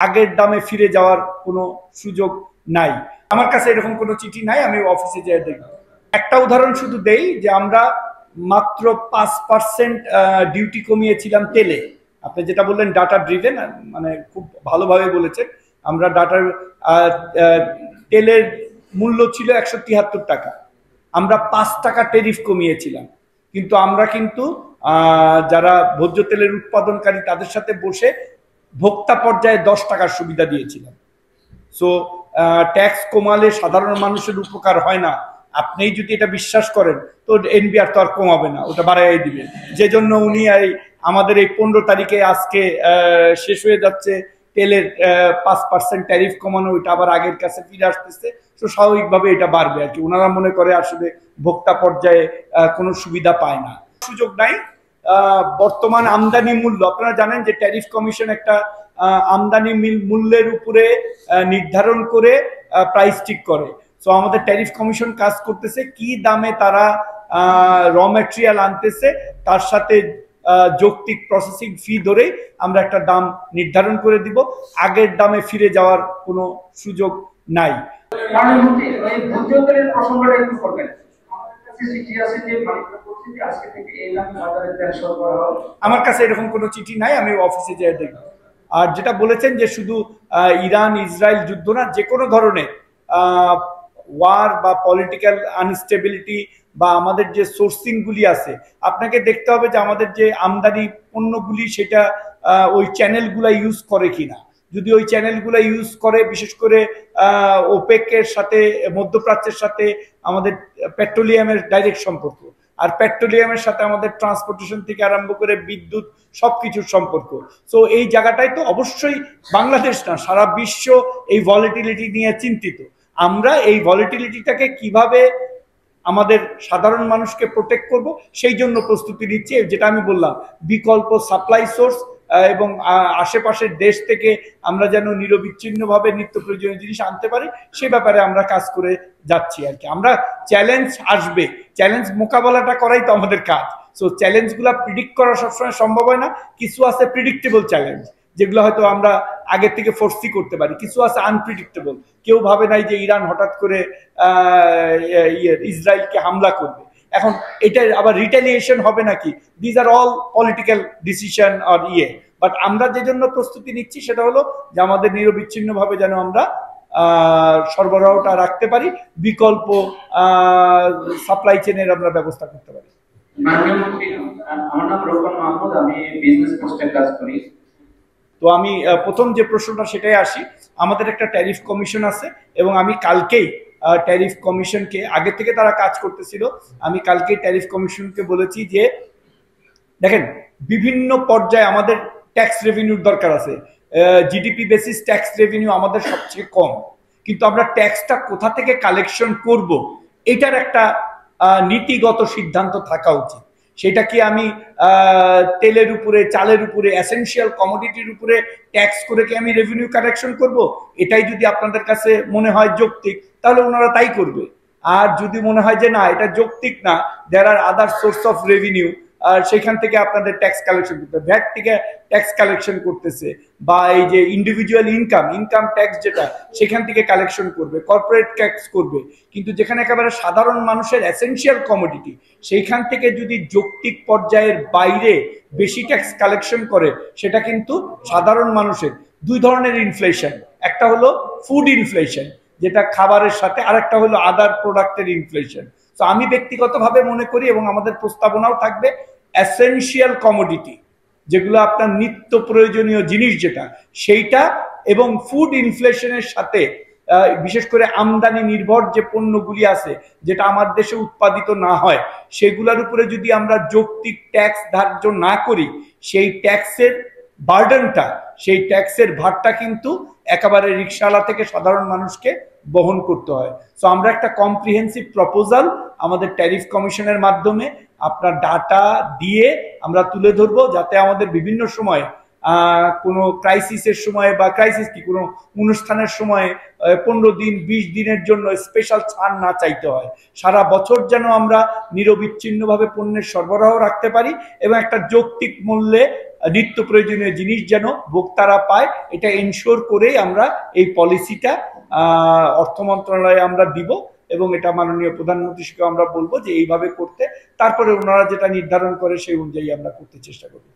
আগের দামে ফিরে যাওয়ার কোনো সুযোগ নাই। আমার কাছে এরকম কোনো চিঠি নাই, আমি অফিসে যেয়ে দেখব। একটা উদাহরণ শুধু দেই যে আমরা মাত্র 5% ডিউটি কমিয়েছিলাম তেলে। আপনি যেটা বললেন ডাটা ড্রিভেন, মানে খুব ভালোভাবে বলেছেন। আমরা ডাটার তেলের মূল্য ছিল 173 টাকা, আমরা 5 টাকা ট্যারিফ কমিয়েছিলাম। কিন্তু আমরা যারা ভোজ্য তেলের উৎপাদনকারী তাদের সাথে বসে ভোক্তা পর্যায়ে 10 টাকার সুবিধা দিয়েছিলাম। সো ট্যাক্স কমালে সাধারণ মানুষের উপকার হয় না, আপনি যদি এটা বিশ্বাস করেন তো এনবিআর তো আর কমাবে না, ওটা বাড়াই দিবে। যে জন্য উনি আমাদের এই 15 তারিখে আজকে শেষ হয়ে যাচ্ছে তেলের 5% ট্যারিফ কমানো, ওইটা আবার আগের কাছে ফিরে আসতেছে। তো স্বাভাবিকভাবে এটা বাড়বে আর কি। ওনারা মনে করে আসলে ভোক্তা পর্যায়ে কোনো সুবিধা পায় না, সুযোগ নাই। বর্তমান আমদানি মূল্য আপনারা জানেন যে ট্যারিফ কমিশন একটা আমদানি মূল্যের উপরে নির্ধারণ করে প্রাইস ঠিক করে। সো আমাদের ট্যারিফ কমিশন কাজ করতেছে কি দামে তারা র ম্যাটেরিয়াল আনতেছে, তার সাথে যৌক্তিক প্রসেসিং ফি ধরে আমরা একটা দাম নির্ধারণ করে দিব। আগের দামে ফিরে যাওয়ার কোনো সুযোগ নাই। আমার কাছে এরকম কোনো চিঠি নাই, আমি অফিসে যেয়ে দেখব। আর যেটা বলেছেন যে শুধু ইরান ইসরায়েল যুদ্ধ না, যে কোনো ধরনের ওয়ার বা পলিটিক্যাল আনস্টেবিলিটি বা আমাদের যে সোর্সিং গুলি আছে, আপনাকে দেখতে হবে যে আমাদের যে আমদানি পণ্যগুলি সেটা ওই চ্যানেলগুলা ইউজ করে কিনা। যদি ওই চ্যানেলগুলো ইউজ করে, বিশেষ করে ওপেকের সাথে, মধ্যপ্রাচ্যের সাথে আমাদের পেট্রোলিয়ামের ডাইরেক্ট সম্পর্ক, আর পেট্রোলিয়ামের সাথে আমাদের ট্রান্সপোর্টেশন থেকে আরম্ভ করে বিদ্যুৎ সবকিছুর সম্পর্ক। সো এই জায়গাটায় তো অবশ্যই বাংলাদেশ না, সারা বিশ্ব এই ভলিটিলিটি নিয়ে চিন্তিত। আমরা এই ভলিটিলিটিটাকে কিভাবে আমাদের সাধারণ মানুষকে প্রোটেক্ট করব সেই জন্য প্রস্তুতি নিচ্ছি। যেটা আমি বললাম, বিকল্প সাপ্লাই সোর্স এবং আশেপাশের দেশ থেকে আমরা যেন নিরবিচ্ছিন্নভাবে নিত্য প্রয়োজনীয় জিনিস আনতে পারি, সে ব্যাপারে আমরা কাজ করে যাচ্ছি আর কি। আমরা চ্যালেঞ্জ আসবে, চ্যালেঞ্জ মোকাবেলাটা করাই তো আমাদের কাজ। সো চ্যালেঞ্জগুলো প্রিডিক্ট করা সবসময় সম্ভব হয় না। কিছু আছে প্রিডিক্টেবল চ্যালেঞ্জ, যেগুলো হয়তো আমরা আগে থেকে ফোর্সি করতে পারি। কিছু আছে আনপ্রিডিক্টেবল, কেউ ভাবে নাই যে ইরান হঠাৎ করে ইসরায়েলকে হামলা করবে। এখন এটা আবার রিটেলিয়েশন হবে নাকি, these are all political decision আর বাট আমরা যে জন্য প্রস্তুতি নিচ্ছি সেটা হলো যে আমাদের নিরবিচ্ছিন্নভাবে যেন আমরা সরবরাহটা রাখতে পারি, বিকল্প সাপ্লাই চেনের আমরা ব্যবস্থা করতে পারি। আমার নাম রোকন মাহমুদ, আমি বিজনেস পোস্টে কাজ করি। তো আমি প্রথম যে প্রশ্নটা সেটাই আসি। আমাদের একটা ট্যারিফ কমিশন আছে এবং আমি কালকেই ট্যারিফ কমিশনকে, আগে থেকে তারা কাজ করতেছিল, আমি কালকেই ট্যারিফ কমিশনকে বলেছি যে দেখেন, বিভিন্ন পর্যায়ে আমাদের ট্যাক্স রেভিনিউর দরকার আছে। জিডিপি বেসিস ট্যাক্স রেভিনিউ আমাদের সবচেয়ে কম, কিন্তু আমরা ট্যাক্সটা কোথা থেকে কালেকশন করব এটার একটা নীতিগত সিদ্ধান্ত থাকা উচিত। সেটা কি আমি তেলের উপরে, চালের উপরে, এসেনশিয়াল কমোডিটির উপরে ট্যাক্স করে কি আমি রেভিনিউ কালেকশন করব? এটাই যদি আপনাদের কাছে মনে হয় যৌক্তিক, তাহলে ওনারা তাই করবে। আর যদি মনে হয় যে না, এটা যৌক্তিক না, দেয়ার আর আদার সোর্স অফ রেভিনিউ, আর সেখান থেকে আপনাদের ট্যাক্স কালেকশন করতে, ভ্যাট থেকে ট্যাক্স কালেকশন করতেছে, বা এই যে ইন্ডিভিজুয়াল ইনকাম ট্যাক্স যেটা, সেখান থেকে কালেকশন করবে, কর্পোরেট ট্যাক্স করবে। কিন্তু যেখানে একেবারে সাধারণ মানুষের এসেনশিয়াল কমোডিটি, সেইখান থেকে যদি যৌক্তিক পর্যায়ের বাইরে বেশি ট্যাক্স কালেকশন করে, সেটা কিন্তু সাধারণ মানুষের দুই ধরনের ইনফ্লেশন, একটা হলো ফুড ইনফ্লেশন যেটা খাবারের সাথে, আর একটা হলো আদার প্রোডাক্টের ইনফ্লেশন। তো আমি ব্যক্তিগতভাবে মনে করি, এবং আমাদের প্রস্তাবনাও থাকবে, এসেনশিয়াল কমোডিটি যেগুলো আপনার নিত্য প্রয়োজনীয় জিনিস যেটা, সেইটা এবং ফুড ইনফ্লেশনের সাথে বিশেষ করে আমদানি নির্ভর যে পণ্যগুলি আছে যেটা আমার দেশে উৎপাদিত না হয়, সেগুলোর উপরে যদি আমরা যৌক্তিক ট্যাক্স ধার্য না করি, সেই ট্যাক্সের বার্ডেনটা, সেই ট্যাক্সের ভারটা কিন্তু একেবারে রিকশাওয়ালা থেকে সাধারণ মানুষকে বহন করতে হয়। সো আমরা একটা কম্প্রিহেন্সিভ প্রপোজাল আমাদের ট্যারিফ কমিশনের মাধ্যমে আপনার ডাটা দিয়ে আমরা তুলে ধরবো, যাতে আমাদের বিভিন্ন সময় কোনো ক্রাইসিসের সময় বা ক্রাইসিস কি কোনো অনুষ্ঠানের সময় 15 দিন 20 দিনের জন্য স্পেশাল ছাড় না চাইতে হয়। সারা বছর যেন আমরা নিরবিচ্ছিন্নভাবে পণ্যের সরবরাহ রাখতে পারি এবং একটা যৌক্তিক মূল্যে নিত্য প্রয়োজনীয় জিনিস যেন ভোক্তারা পায়, এটা এনশিওর করেই আমরা এই পলিসিটা অর্থ মন্ত্রণালয়ে আমরা দিব এবং এটা মাননীয় প্রধানমন্ত্রীকে আমরা বলবো যে এইভাবে করতে, তারপরে ওনারা যেটা নির্ধারণ করে সেই অনুযায়ী আমরা করতে চেষ্টা করব।